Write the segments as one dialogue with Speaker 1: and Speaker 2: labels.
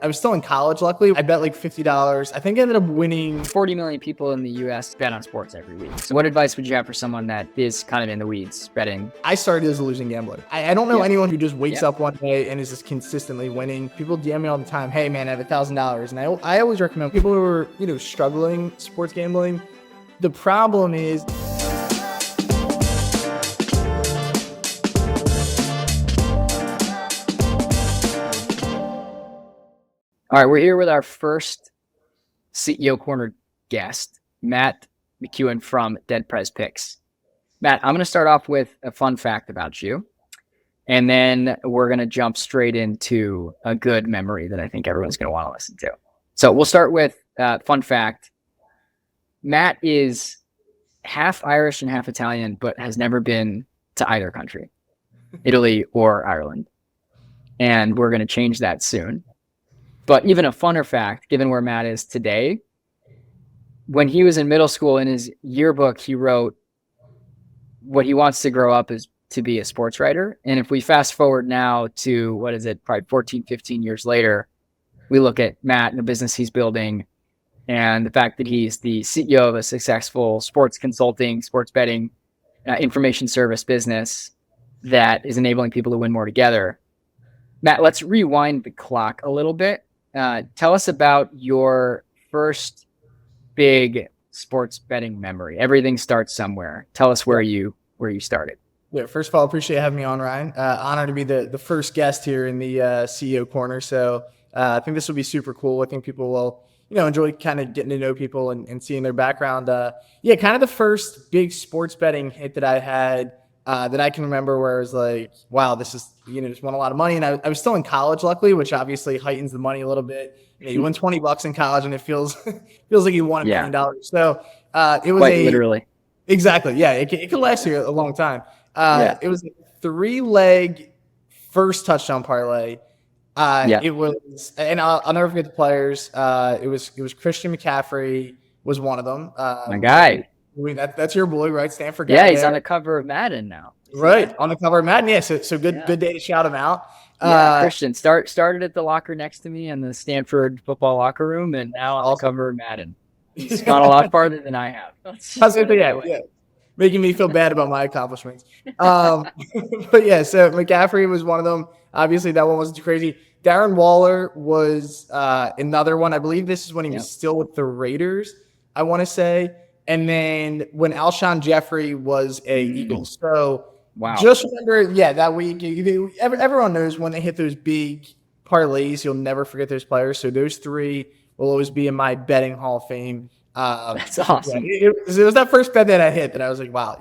Speaker 1: I was still in college, luckily. I bet like $50. I think I ended up winning.
Speaker 2: 40 million people in the US bet on sports every week. So what advice would you have for someone that is kind of in the weeds betting?
Speaker 1: I started as a losing gambler. I don't know anyone who just wakes up one day and is just consistently winning. People DM me all the time, hey man, I have $1,000. And I always recommend people who are, struggling sports gambling. The problem is,
Speaker 2: all right, we're here with our first CEO Corner guest, Matt McCuen from DeadPresPicks. Matt, I'm going to start off with a fun fact about you, and then we're going to jump straight into a good memory that I think everyone's going to want to listen to. So we'll start with fun fact. Matt is half Irish and half Italian, but has never been to either country, Italy or Ireland. And we're going to change that soon. But even a funner fact, given where Matt is today, when he was in middle school, in his yearbook, he wrote what he wants to grow up is to be a sports writer. And if we fast forward now to, probably 14, 15 years later, we look at Matt and the business he's building and the fact that he's the CEO of a successful sports consulting, sports betting, information service business that is enabling people to win more together. Matt, let's rewind the clock a little bit. Tell us about your first big sports betting memory. Everything starts somewhere. Tell us where you started.
Speaker 1: Yeah, first of all, appreciate having me on, Ryan. Honor to be the first guest here in the CEO Corner. So I think this will be super cool. I think people will enjoy kind of getting to know people and seeing their background. Kind of the first big sports betting hit that I had that I can remember, where I was like, wow, this is, just won a lot of money. And I was still in college, luckily, which obviously heightens the money a little bit. You win $20 in college and it feels like you won $1 million. So it was
Speaker 2: quite literally.
Speaker 1: Exactly. Yeah. It can last you a long time. It was a 3-leg first touchdown parlay. It was, and I'll never forget the players. It was Christian McCaffrey was one of them.
Speaker 2: My guy.
Speaker 1: That's your boy, right? Stanford guy.
Speaker 2: Yeah, he's on the cover of Madden now.
Speaker 1: Right, on the cover of Madden. Yeah, so good day to shout him out.
Speaker 2: Christian started at the locker next to me in the Stanford football locker room, and now on the cover of Madden. He's gone a lot farther than I have.
Speaker 1: Making me feel bad about my accomplishments. But yeah, so McCaffrey was one of them. Obviously, that one wasn't too crazy. Darren Waller was another one. I believe this is when he was still with the Raiders, I want to say. And then when Alshon Jeffrey was a Eagle. So just remember, that week, everyone knows when they hit those big parlays, you'll never forget those players. So those three will always be in my betting Hall of Fame.
Speaker 2: That's awesome.
Speaker 1: It was that first bet that I hit that I was like, wow,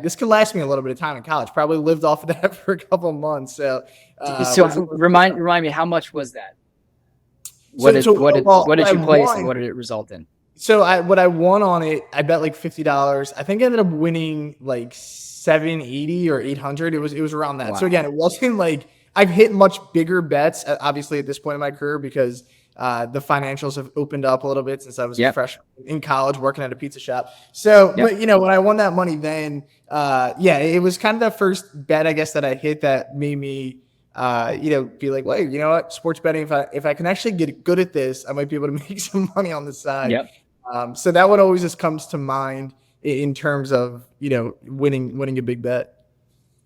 Speaker 1: this could last me a little bit of time in college. Probably lived off of that for a couple of months. So
Speaker 2: remind me, how much was that? What did you place and what did it result in?
Speaker 1: So what I won on it, I bet like $50. I think I ended up winning like $780 or $800. It was around that. Wow. So again, it wasn't like I've hit much bigger bets, obviously at this point in my career, because the financials have opened up a little bit since I was a freshman in college working at a pizza shop. So, but when I won that money, then it was kind of the first bet, I guess, that I hit that made me be like, well, you know what, sports betting, if I can actually get good at this, I might be able to make some money on the side.
Speaker 2: Yep.
Speaker 1: So that one always just comes to mind in terms of, winning a big bet.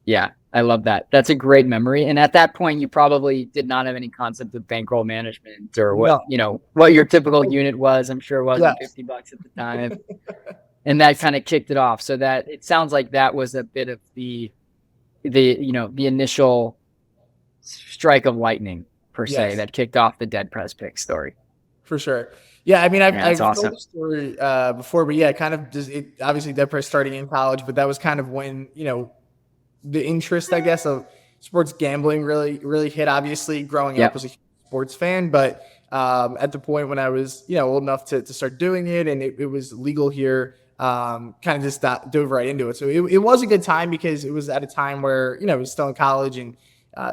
Speaker 2: Yeah, I love that. That's a great memory. And at that point, you probably did not have any concept of bankroll management or what your typical unit was. I'm sure it wasn't $50 at the time. And that kind of kicked it off. So that it sounds like that was a bit of the initial strike of lightning per se that kicked off the DeadPresPicks story.
Speaker 1: For sure. Yeah, I mean, I've
Speaker 2: awesome.
Speaker 1: told the story before, but kind of just obviously DeadPres starting in college, but that was kind of when the interest, I guess, of sports gambling really hit. Obviously, growing up as a sports fan, but at the point when I was old enough to start doing it, and it was legal here, kind of just dove right into it. So it was a good time because it was at a time where I was still in college and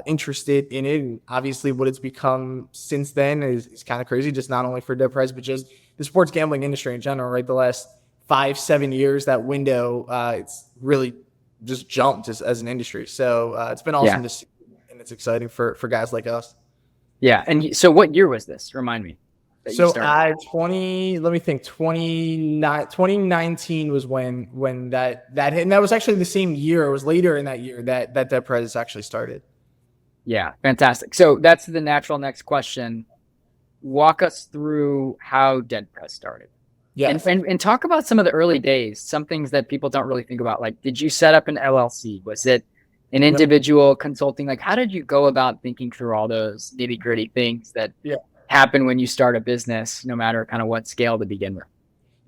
Speaker 1: interested in it. And obviously what it's become since then is kind of crazy, just not only for DeadPres, but just the sports gambling industry in general, right? The last 5-7 years, that window, it's really just jumped as an industry. So it's been awesome to see, and it's exciting for guys like us.
Speaker 2: Yeah. And so what year was this? Remind me.
Speaker 1: So let me think, 2019 was when that hit. And that was actually the same year. It was later in that year that DeadPres actually started.
Speaker 2: Yeah. Fantastic. So that's the natural next question. Walk us through how DeadPres started.
Speaker 1: Yes.
Speaker 2: And talk about some of the early days, some things that people don't really think about. Like, did you set up an LLC? Was it an individual consulting? Like, how did you go about thinking through all those nitty gritty things that happen when you start a business, no matter kind of what scale to begin with?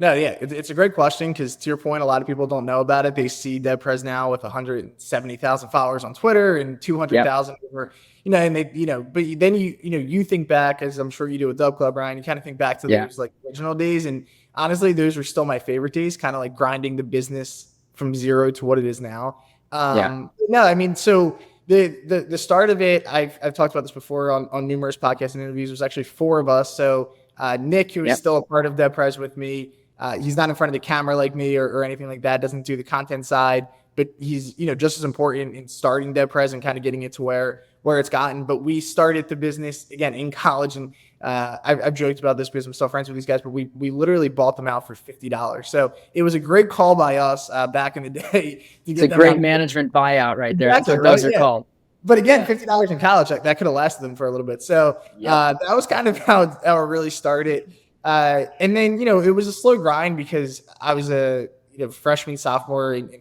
Speaker 1: No, yeah, it's a great question because to your point, a lot of people don't know about it. They see DeadPres now with 170,000 followers on Twitter and 200,000 over, and they, but then you think back, as I'm sure you do with DubClub, Ryan, you kind of think back to those like original days. And honestly, those were still my favorite days, kind of like grinding the business from zero to what it is now. No, I mean, so the start of it, I've talked about this before on numerous podcasts and interviews. There's actually 4 of us. So Nick, who is still a part of DeadPres with me, he's not in front of the camera like me or anything like that, doesn't do the content side, but he's, just as important in starting DeadPres and kind of getting it to where it's gotten. But we started the business again in college, and I've joked about this because I'm still friends with these guys, but we literally bought them out for $50. So it was a great call by us back in the day.
Speaker 2: It's a great management buyout right there. Exactly, that's what those are called.
Speaker 1: But again, $50 in college, that could have lasted them for a little bit. So that was kind of how it really started. And then, it was a slow grind because I was a freshman, sophomore in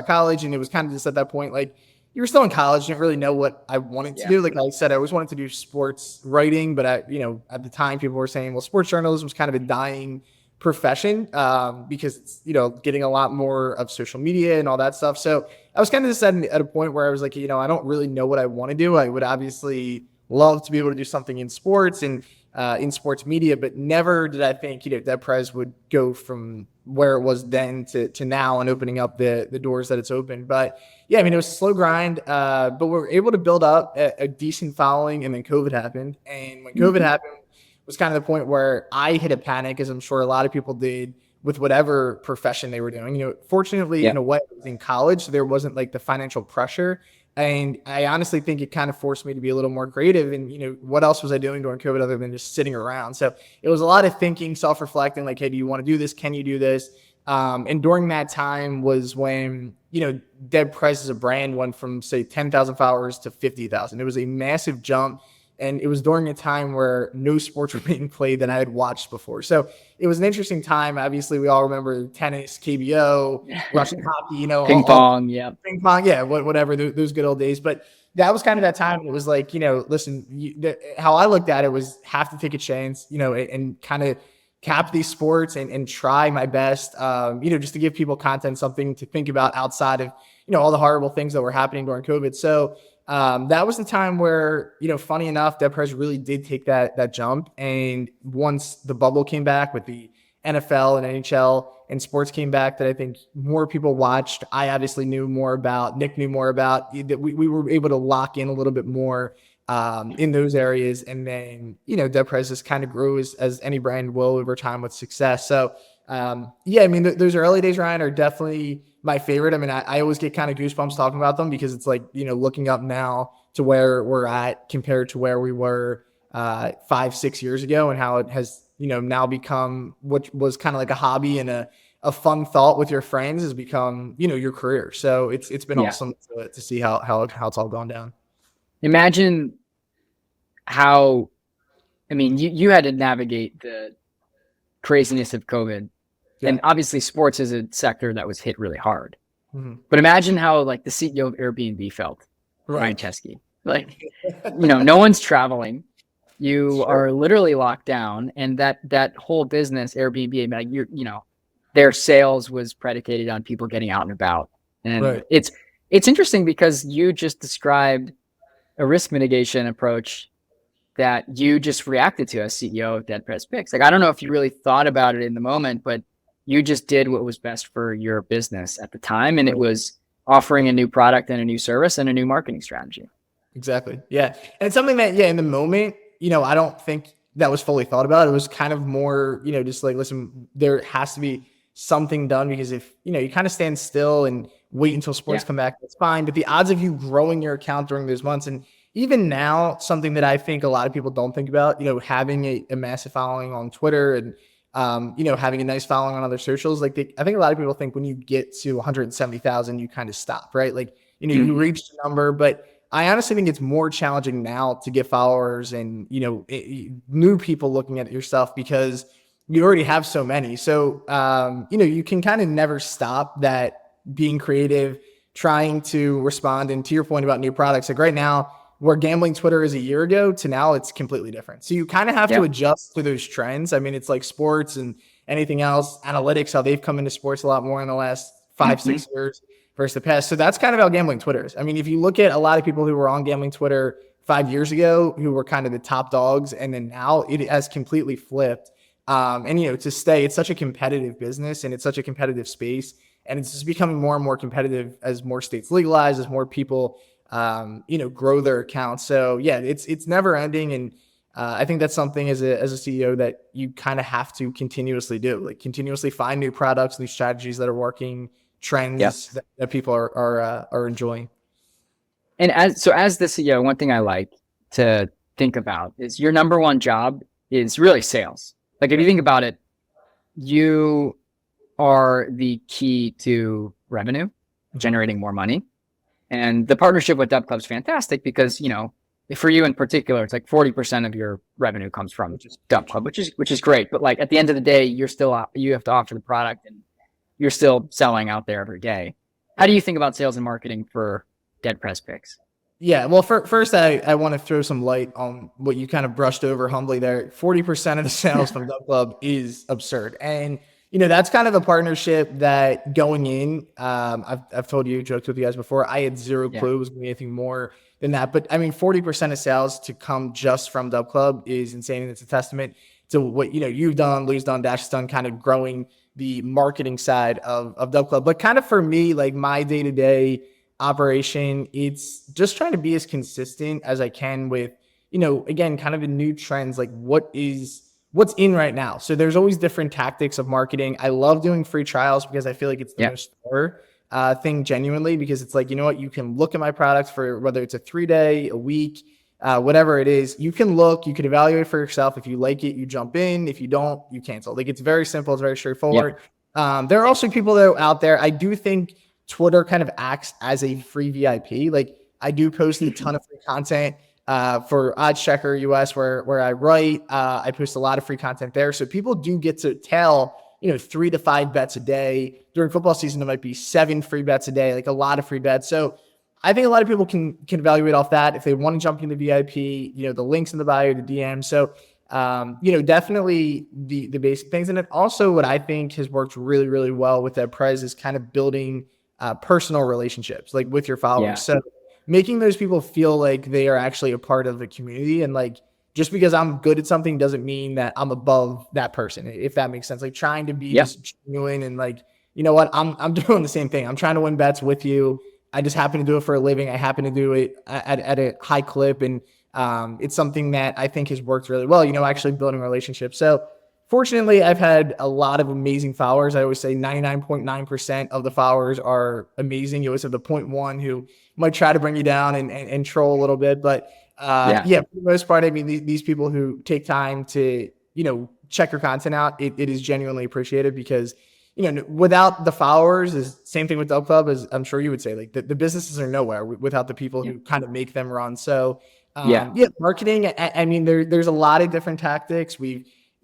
Speaker 1: college. And it was kind of just at that point, like you were still in college, didn't really know what I wanted to do. Like I said, I always wanted to do sports writing, but at the time people were saying, well, sports journalism was kind of a dying profession because it's, getting a lot more of social media and all that stuff. So I was kind of just at a point where I was like, I don't really know what I want to do. I would obviously love to be able to do something in sports and in sports media, but never did I think, DeadPres would go from where it was then to now and opening up the doors that it's opened. But yeah, I mean, it was a slow grind, but we were able to build up a decent following, and then COVID happened. And when COVID happened was kind of the point where I hit a panic, as I'm sure a lot of people did with whatever profession they were doing. Fortunately, in a way, I was in college, so there wasn't like the financial pressure. And I honestly think it kind of forced me to be a little more creative. And, what else was I doing during COVID other than just sitting around? So it was a lot of thinking, self-reflecting, like, hey, do you want to do this? Can you do this? And during that time was when, DeadPres as a brand went from, say, 10,000 followers to 50,000. It was a massive jump. And it was during a time where no sports were being played that I had watched before. So it was an interesting time. Obviously, we all remember tennis, KBO, Russian hockey,
Speaker 2: ping pong,
Speaker 1: ping pong, whatever, those good old days. But that was kind of that time. It was like, listen, how I looked at it was have to take a chance, and kind of cap these sports and try my best, just to give people content, something to think about outside of, all the horrible things that were happening during COVID. So that was the time where, funny enough, DeadPres really did take that jump. And once the bubble came back with the NFL and NHL and sports came back that I think more people watched, I obviously knew more about, Nick knew more about, that we were able to lock in a little bit more in those areas. And then, DeadPres just kind of grew as any brand will over time with success. So I mean, those early days, Ryan, are definitely my favorite. I mean, I always get kind of goosebumps talking about them because it's like, looking up now to where we're at compared to where we were 5-6 years ago, and how it has, now become what was kind of like a hobby and a fun thought with your friends has become, your career. So it's been awesome to see how it's all gone down.
Speaker 2: Imagine how, I mean, you had to navigate the craziness of COVID. And obviously sports is a sector that was hit really hard. But imagine how like the CEO of Airbnb felt, Ryan Chesky. Like, no one's traveling. You are literally locked down. And that whole business, Airbnb, like their sales was predicated on people getting out and about. And it's interesting because you just described a risk mitigation approach that you just reacted to as CEO of DeadPresPicks. Like, I don't know if you really thought about it in the moment, but you just did what was best for your business at the time. And it was offering a new product and a new service and a new marketing strategy.
Speaker 1: Exactly. Yeah. And it's something that, in the moment, I don't think that was fully thought about. It was kind of more, just like, listen, there has to be something done, because if, you kind of stand still and wait until sports come back, that's fine. But the odds of you growing your account during those months, and even now, something that I think a lot of people don't think about, having a massive following on Twitter and, having a nice following on other socials. Like I think a lot of people think when you get to 170,000, you kind of stop, right? Like, you reach the number, but I honestly think it's more challenging now to get followers and, new people looking at your stuff because you already have so many. So, you can kind of never stop that being creative, trying to respond. And to your point about new products, like right now, where gambling Twitter is a year ago to now, it's completely different. So you kind of have to adjust to those trends. I mean, it's like sports and anything else, analytics, how they've come into sports a lot more in the last 5-6 years versus the past. So that's kind of how gambling Twitter is. I mean, if you look at a lot of people who were on gambling Twitter 5 years ago, who were kind of the top dogs, and then now it has completely flipped. And, to stay, it's such a competitive business and it's such a competitive space. And it's just becoming more and more competitive as more states legalize, as more people, grow their accounts. So yeah, it's never ending. And I think that's something as a CEO that you kind of have to continuously do, like continuously find new products, new strategies that are working, trends that people are enjoying.
Speaker 2: And as the CEO, one thing I like to think about is your number one job is really sales. Like if you think about it, you are the key to revenue, generating more money. And the partnership with DubClub is fantastic because, for you in particular, it's like 40% of your revenue comes from DubClub, which is great. But like at the end of the day, you have to offer the product and you're still selling out there every day. How do you think about sales and marketing for DeadPresPicks?
Speaker 1: Yeah, well, first, I want to throw some light on what you kind of brushed over humbly there. 40% of the sales from DubClub is absurd. And, that's kind of a partnership that going in, I've told you, joked with you guys before, I had zero clue it was going to be anything more than that. But I mean, 40% of sales to come just from DubClub is insane. And it's a testament to what, you've done, Lou's done, Dash has done, kind of growing the marketing side of DubClub. But kind of for me, like my day-to-day operation, it's just trying to be as consistent as I can with, again, kind of the new trends, like what's in right now. So there's always different tactics of marketing. I love doing free trials because I feel like it's the most rare thing genuinely, because it's like, you can look at my products for whether it's a 3-day, a week, whatever it is, you can look, you can evaluate for yourself. If you like it, you jump in. If you don't, you cancel. Like it's very simple. It's very straightforward. There are also people that are out there. I do think Twitter kind of acts as a free VIP. Like I do post a ton of free content for Odds Checker US where I write. I post a lot of free content there. So people do get to tell, 3 to 5 bets a day. During football season, it might be 7 free bets a day, like a lot of free bets. So I think a lot of people can evaluate off that. If they want to jump into VIP, the links in the bio, the DM. So, definitely the basic things. And then also what I think has worked really, really well with DeadPres is kind of building personal relationships, like with your followers. So making those people feel like they are actually a part of the community, and like just because I'm good at something doesn't mean that I'm above that person, if that makes sense. Like trying to be just genuine and like, what, I'm doing the same thing. I'm trying to win bets with you. I just happen to do it for a living. I happen to do it at a high clip, and it's something that I think has worked really well. Actually building relationships. So fortunately, I've had a lot of amazing followers. I always say 99.9% of the followers are amazing. You always have the 0.1 who might try to bring you down and troll a little bit. But for the most part, I mean, these people who take time to, check your content out, it is genuinely appreciated because, without the followers, is same thing with DubClub, as I'm sure you would say, like the businesses are nowhere without the people who kind of make them run. So marketing, I mean, there's a lot of different tactics.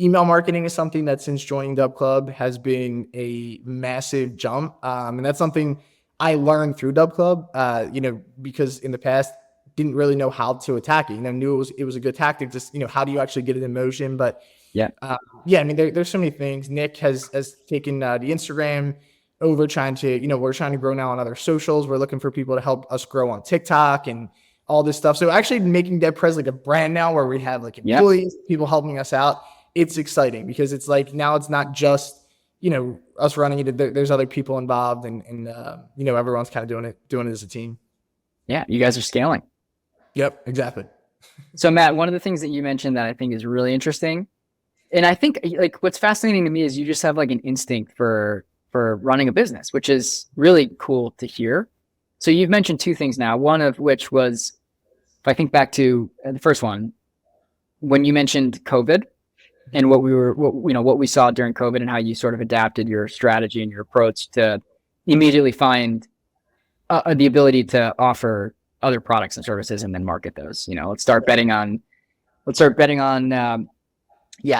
Speaker 1: Email marketing is something that since joining DubClub has been a massive jump. And that's something I learned through DubClub, because in the past didn't really know how to attack it. Knew it was a good tactic. Just, how do you actually get it in motion? But I mean, there's so many things. Nick has taken the Instagram over, trying to, we're trying to grow now on other socials. We're looking for people to help us grow on TikTok and all this stuff. So actually making DeadPres like a brand now where we have like employees, people helping us out. It's exciting because it's like, now it's not just, us running it. There's other people involved and everyone's kind of doing it as a team.
Speaker 2: Yeah. You guys are scaling.
Speaker 1: Yep, exactly.
Speaker 2: So Matt, one of the things that you mentioned that I think is really interesting, and I think like what's fascinating to me is you just have like an instinct for running a business, which is really cool to hear. So you've mentioned 2 things now, one of which was if I think back to the first one, when you mentioned COVID and what we saw during COVID and how you sort of adapted your strategy and your approach to immediately find the ability to offer other products and services and then market those. Let's start betting on. I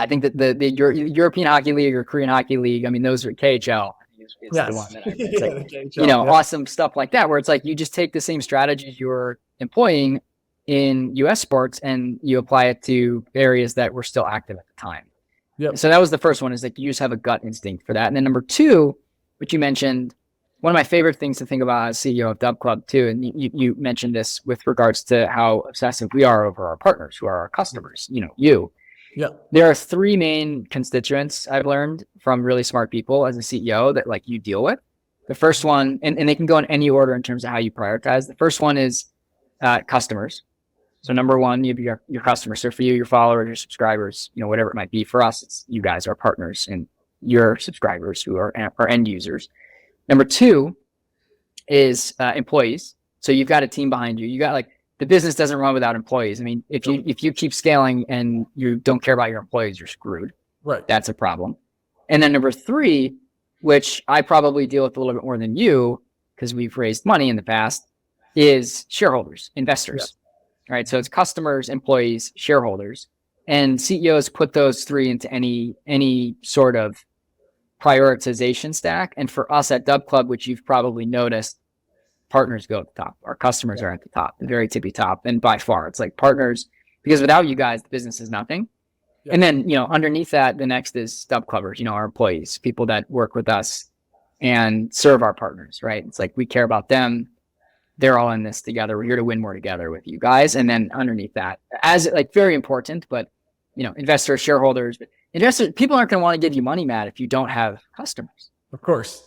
Speaker 2: think that the European Hockey League or Korean Hockey League. I mean, those are KHL. Is the one that it's like, KHL, awesome stuff like that, where it's like you just take the same strategies you're employing in U.S. sports and you apply it to areas that were still active at the time.
Speaker 1: Yep.
Speaker 2: So that was the first one, is like you just have a gut instinct for that. And then number two, which you mentioned, one of my favorite things to think about as CEO of DubClub too, and you mentioned this with regards to how obsessive we are over our partners who are our customers, you.
Speaker 1: Yeah.
Speaker 2: There are three main constituents I've learned from really smart people as a CEO that like you deal with. The first one, and they can go in any order in terms of how you prioritize. The first one is customers. So number one, you have your customers. So for you, your followers, your subscribers, whatever it might be. For us, it's you guys are partners and your subscribers who are end users. Number two is employees. So you've got a team behind you. You got like, the business doesn't run without employees. I mean, if you keep scaling and you don't care about your employees, you're screwed.
Speaker 1: Right.
Speaker 2: That's a problem. And then number three, which I probably deal with a little bit more than you because we've raised money in the past, is shareholders, investors. Yeah. Right. So it's customers, employees, shareholders, and CEOs put those three into any sort of prioritization stack. And for us at DubClub, which you've probably noticed, partners go at the top. Our customers are at the top, the very tippy top. And by far, it's like partners, because without you guys, the business is nothing. Yeah. And then, underneath that, the next is DubClubbers, our employees, people that work with us and serve our partners, right? It's like we care about them. They're all in this together. We're here to win more together with you guys. And then underneath that, as like very important, but investors, shareholders, but investors, people aren't going to want to give you money, Matt, if you don't have customers.
Speaker 1: Of course.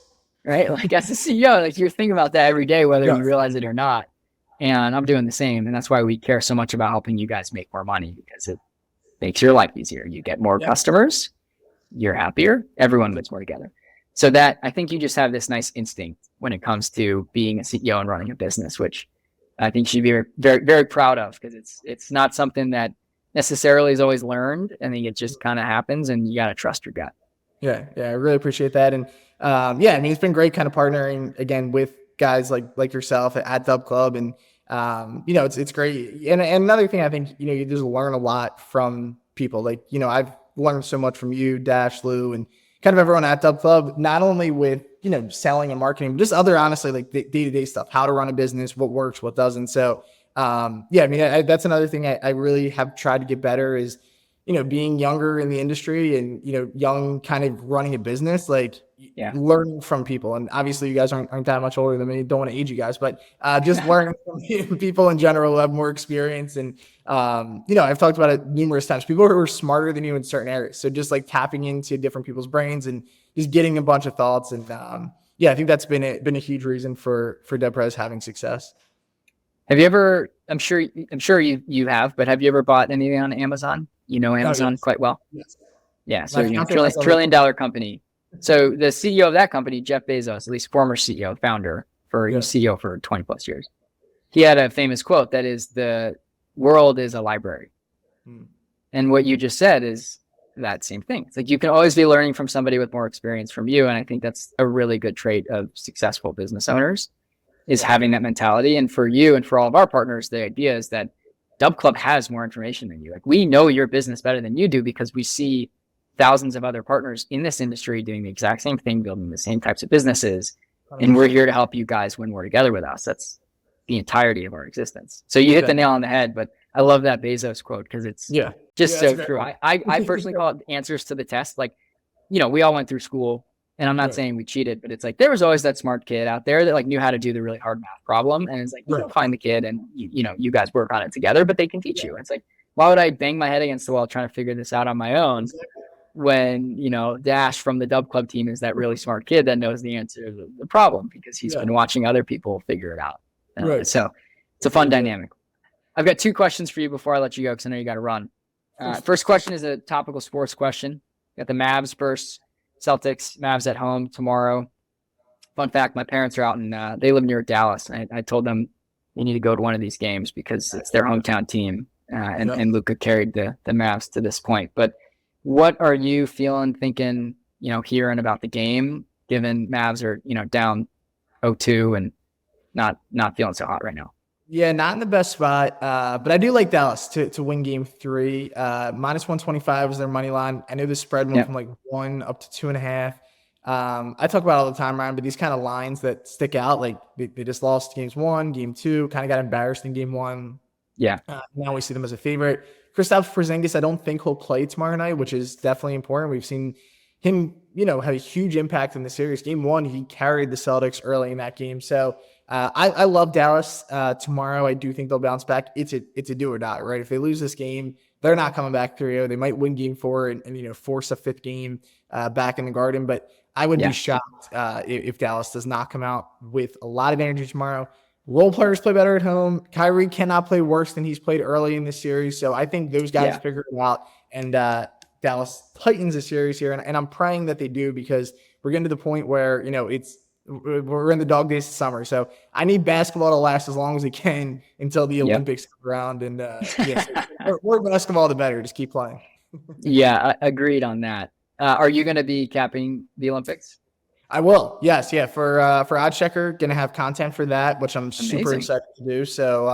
Speaker 2: Right? Like as a CEO, like you're thinking about that every day, whether you realize it or not. And I'm doing the same. And that's why we care so much about helping you guys make more money, because it makes your life easier. You get more customers, you're happier, everyone lives more together. So that, I think you just have this nice instinct when it comes to being a CEO and running a business, which I think you should be very, very proud of, because it's not something that necessarily is always learned. I think it just kind of happens, and you got to trust your gut.
Speaker 1: Yeah, I really appreciate that. And it's been great kind of partnering again with guys like yourself at DubClub, and it's great. And another thing, I think you just learn a lot from people. Like I've learned so much from you, Dash, Lou, and kind of everyone at DubClub, not only with selling and marketing, but just other, honestly, like the day-to-day stuff, how to run a business, what works, what doesn't. So that's another thing I really have tried to get better is being younger in the industry and, young kind of running a business, learning from people. And obviously you guys aren't that much older than me. Don't want to age you guys, but just learning from people in general who have more experience. And, I've talked about it numerous times, people who are smarter than you in certain areas. So just like tapping into different people's brains and just getting a bunch of thoughts. And I think that's been a huge reason for DeadPres having success.
Speaker 2: Have you ever, I'm sure you have, but have you ever bought anything on Amazon? Amazon quite well.
Speaker 1: Yes.
Speaker 2: Yeah. So $1 trillion company. So the CEO of that company, Jeff Bezos, at least former CEO, founder, CEO for 20 plus years, he had a famous quote that is, the world is a library. And what you just said is that same thing. It's like you can always be learning from somebody with more experience from you. And I think that's a really good trait of successful business owners, is having that mentality. And for you and for all of our partners, the idea is that DubClub has more information than you. Like, we know your business better than you do, because we see thousands of other partners in this industry doing the exact same thing, building the same types of businesses. And we're here to help you guys win more together with us. That's the entirety of our existence. So you hit the nail on the head, but I love that Bezos quote, because it's so true. I personally call it answers to the test. Like, we all went through school, and I'm not saying we cheated, but it's like, there was always that smart kid out there that like knew how to do the really hard math problem. And it's like, you find the kid and you guys work on it together, but they can teach you. It's like, why would I bang my head against the wall trying to figure this out on my own when, Dash from the DubClub team is that really smart kid that knows the answer to the problem, because he's been watching other people figure it out. So it's a fun dynamic. I've got two questions for you before I let you go, because I know you got to run. First question is a topical sports question. Got the Mavs versus Celtics, Mavs at home tomorrow. Fun fact, my parents are out and they live near Dallas. I told them they need to go to one of these games because it's their hometown team. And Luka carried the Mavs to this point. But what are you feeling, thinking, hearing about the game, given Mavs are, down 0-2 and not feeling so hot right now?
Speaker 1: Yeah, not in the best spot. But I do like Dallas to win game 3. Minus 125 was their money line. I know the spread went from like 1 up to 2.5. I talk about it all the time, Ryan, but these kind of lines that stick out, like they just lost games 1, game 2, kind of got embarrassed in game 1.
Speaker 2: Yeah.
Speaker 1: Now we see them as a favorite. Kristaps Porzingis, I don't think he'll play tomorrow night, which is definitely important. We've seen him, have a huge impact in the series. Game 1, he carried the Celtics early in that game. So I love Dallas. Tomorrow, I do think they'll bounce back. It's a do or die, right? If they lose this game, they're not coming back 3-0. They might win game 4 and force a 5th game back in the Garden. But I would be shocked if Dallas does not come out with a lot of energy tomorrow. Role players play better at home. Kyrie cannot play worse than he's played early in this series. So I think those guys figure it out. And Dallas tightens the series here. And I'm praying that they do, because we're getting to the point where, we're in the dog days of summer. So I need basketball to last as long as it can until the Olympics come around. And so more basketball, the better. Just keep playing.
Speaker 2: Yeah, I agreed on that. Are you going to be capping the Olympics?
Speaker 1: I will. Yes. Yeah. For Oddschecker, going to have content for that, which I'm super excited to do. So,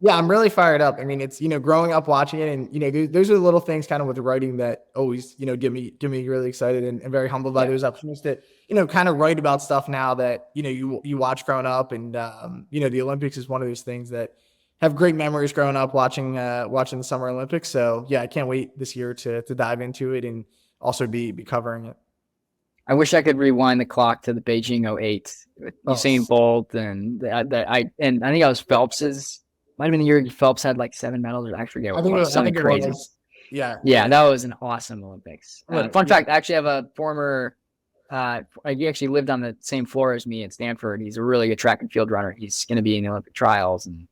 Speaker 1: I'm really fired up. I mean, it's, growing up watching it, and, those are the little things kind of with the writing that always, get me really excited and very humbled by those opportunities to, kind of write about stuff now that, you watch growing up. And, the Olympics is one of those things that have great memories growing up watching the Summer Olympics. So I can't wait this year to dive into it and also be covering it.
Speaker 2: I wish I could rewind the clock to the Beijing 08 with Usain Bolt and I think it was Phelps's. Might have been the year Phelps had like 7 medals, or I forget what it was. Something crazy. Yeah, that was an awesome Olympics. Fun fact: I actually have a former. He actually lived on the same floor as me at Stanford. He's a really good track and field runner. He's going to be in the Olympic trials, and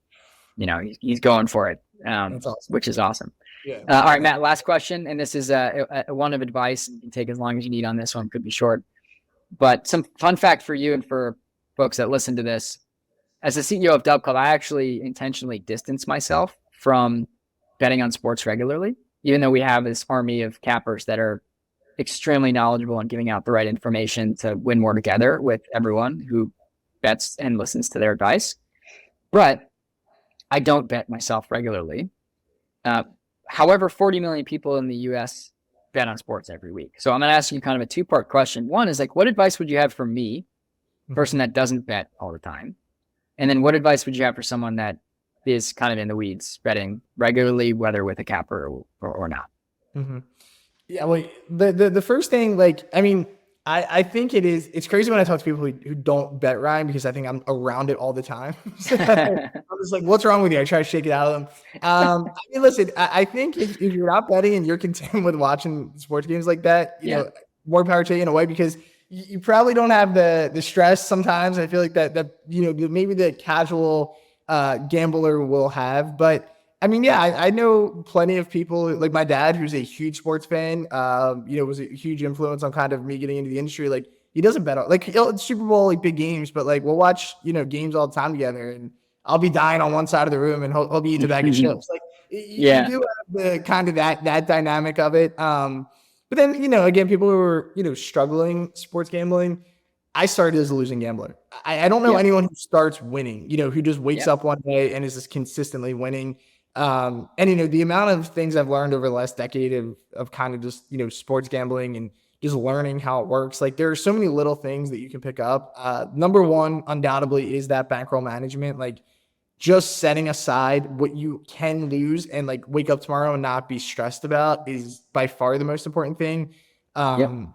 Speaker 2: he's going for it, awesome. Which is awesome. Yeah. All right, Matt, last question. And this is a one of advice. You can take as long as you need on this one. Could be short. But some fun fact for you and for folks that listen to this. As the CEO of DubClub, I actually intentionally distance myself from betting on sports regularly, even though we have this army of cappers that are extremely knowledgeable and giving out the right information to win more together with everyone who bets and listens to their advice. But I don't bet myself regularly. However, 40 million people in the U.S. bet on sports every week. So I'm going to ask you kind of a 2-part question. One is like, what advice would you have for me, a person that doesn't bet all the time? And then what advice would you have for someone that is kind of in the weeds, betting regularly, whether with a capper or not? Mm-hmm.
Speaker 1: Yeah, well, the first thing, I think it's crazy when I talk to people who don't bet, Ryan, because I think I'm around it all the time. So I'm just like, what's wrong with you? I try to shake it out of them. Listen, I think if you're not betting and you're content with watching sports games like that, more power to you in a way, because you probably don't have the stress sometimes. I feel like that maybe the casual gambler will have. But I know plenty of people, like my dad, who's a huge sports fan, was a huge influence on kind of me getting into the industry. Like, he doesn't bet, Super Bowl, like big games, but like we'll watch, games all the time together, and I'll be dying on one side of the room and he'll be eating a bag of chips. Like, you do have the kind of that dynamic of it. But then, again, people who are, struggling sports gambling, I started as a losing gambler. I don't know anyone who starts winning, who just wakes up one day and is just consistently winning. And the amount of things I've learned over the last decade of kind of just, sports gambling and just learning how it works. Like, there are so many little things that you can pick up. Number one, undoubtedly, is that bankroll management. Like, just setting aside what you can lose and like wake up tomorrow and not be stressed about is by far the most important thing. And,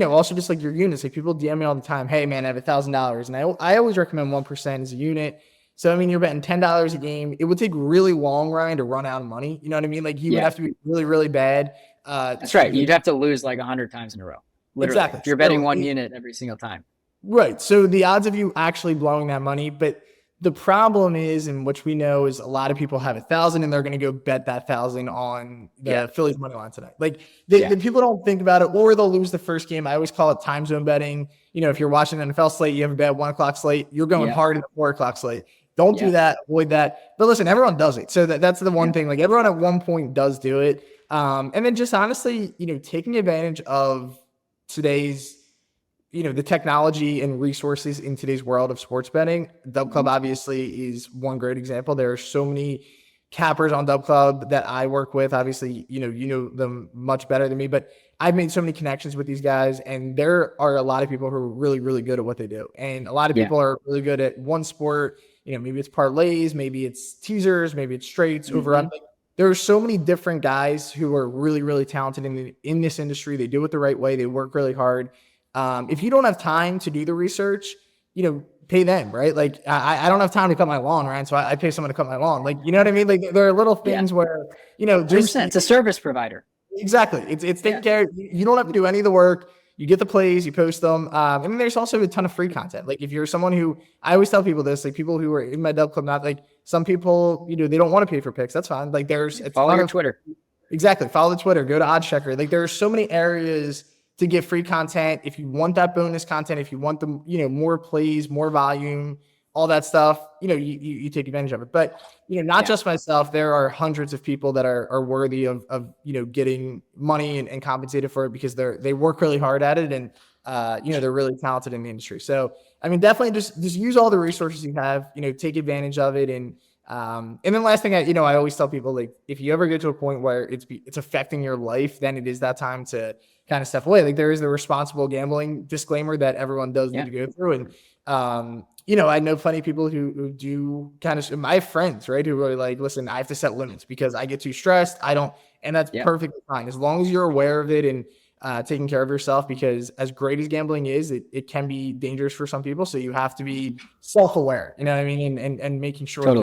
Speaker 1: also just like your units, like people DM me all the time, hey man, I have $1,000. And I always recommend 1% as a unit. So, you're betting $10 a game. It would take really long, Ryan, to run out of money. You know what I mean? Like, you would have to be really, really bad.
Speaker 2: That's right. You'd have to lose like 100 times in a row. Literally. Exactly. If you're betting one unit every single time.
Speaker 1: Right. So the odds of you actually blowing that money, but the problem is, and which we know, is a lot of people have 1,000 and they're going to go bet that 1,000 on the Phillies money line tonight. Like, the people don't think about it, or they'll lose the first game. I always call it time zone betting. If you're watching an NFL slate, you have a bet 1 o'clock slate, you're going hard in the 4 o'clock slate. Don't do that. Avoid that. But listen, everyone does it. So that's the one thing. Like everyone at one point does do it. And then just honestly, taking advantage of today's, the technology and resources in today's world of sports betting. DubClub obviously is one great example. There are so many cappers on DubClub that I work with. Obviously, you know them much better than me, but I've made so many connections with these guys, and there are a lot of people who are really, really good at what they do. And a lot of people are really good at one sport. Maybe it's parlays, maybe it's teasers, maybe it's straights, over. There are so many different guys who are really, really talented in this industry. They do it the right way. They work really hard. If you don't have time to do the research, pay them, right? Like I don't have time to cut my lawn, right? So I pay someone to cut my lawn. Like, you know what I mean? Like there are little things where, just
Speaker 2: it's a service provider.
Speaker 1: Exactly. It's taking care. You don't have to do any of the work. You get the plays, you post them. And then there's also a ton of free content. Like if you're someone who, I always tell people this, like people who are in my DubClub, not like some people, they don't want to pay for picks. That's fine. Like
Speaker 2: follow your Twitter.
Speaker 1: Exactly. Follow the Twitter, go to Odd Checker. Like there are so many areas to get free content. If you want that bonus content, if you want the, more plays, more volume, all that stuff, you take advantage of it. But, not just myself, there are hundreds of people that are worthy of getting money and compensated for it because they work really hard at it. And, they're really talented in the industry. So, I mean, definitely just use all the resources you have, take advantage of it. And then last thing I always tell people, like, if you ever get to a point where it's affecting your life, then it is that time to kind of step away. Like there is the responsible gambling disclaimer that everyone does need to go through. And, I know plenty of people who do kind of, my friends, right, who are like, listen, I have to set limits because I get too stressed. And that's perfectly fine. As long as you're aware of it and taking care of yourself, because as great as gambling is, it can be dangerous for some people. So you have to be self-aware, you know what I mean? And making sure you're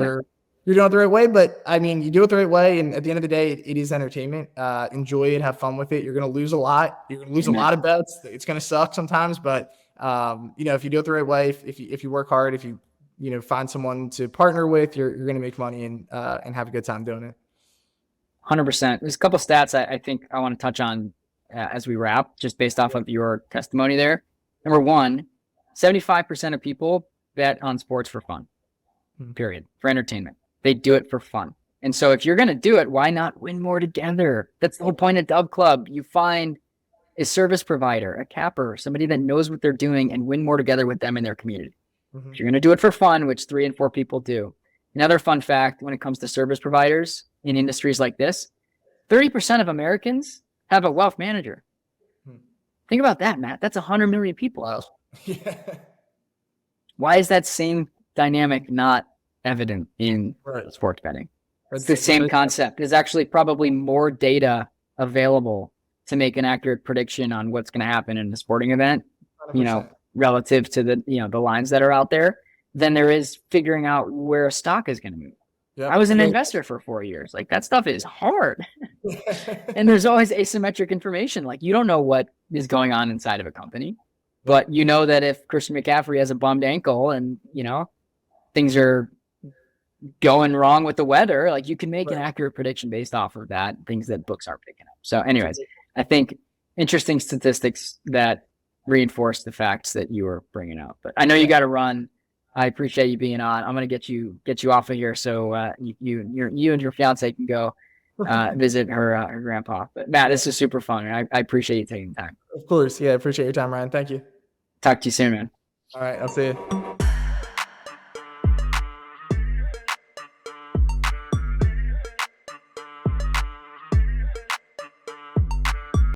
Speaker 1: doing it the right way. But I mean, you do it the right way. And at the end of the day, it is entertainment. Enjoy it, have fun with it. You're going to lose a lot. You're going to lose a lot of bets. It's going to suck sometimes, but if you do it the right way, if you work hard, if you find someone to partner with, you're going to make money and have a good time doing it.
Speaker 2: 100%. There's a couple stats I think I want to touch on as we wrap, just based off of your testimony there. Number one, 75% of people bet on sports for fun, period, for entertainment. They do it for fun. And so if you're going to do it, why not win more together? That's the whole point of DubClub. You find a service provider, a capper, somebody that knows what they're doing, and win more together with them in their community. If you're going to do it for fun, which 3 and 4 people do. Another fun fact when it comes to service providers in industries like this, 30% of Americans have a wealth manager. Think about that, Matt. That's 100 million people.
Speaker 1: Wow.
Speaker 2: Why is that same dynamic not evident in sports betting? It's the same concept. There's actually probably more data available to make an accurate prediction on what's going to happen in a sporting event, 100%. Relative to the lines that are out there, than there is figuring out where a stock is going to move. Yep. I was an investor for 4 years. Like that stuff is hard. And there's always asymmetric information. Like you don't know what is going on inside of a company, but you know that if Christian McCaffrey has a bummed ankle and, things are going wrong with the weather, like you can make an accurate prediction based off of that, things that books aren't picking up. So anyways, I think interesting statistics that reinforce the facts that you were bringing up. But I know you got to run. I appreciate you being on. I'm going to get you off of here so you and your fiance can go visit her grandpa. But Matt, this is super fun. And I appreciate you taking the time.
Speaker 1: Of course. Yeah, I appreciate your time, Ryan. Thank you.
Speaker 2: Talk to you soon, man.
Speaker 1: All right. I'll see you.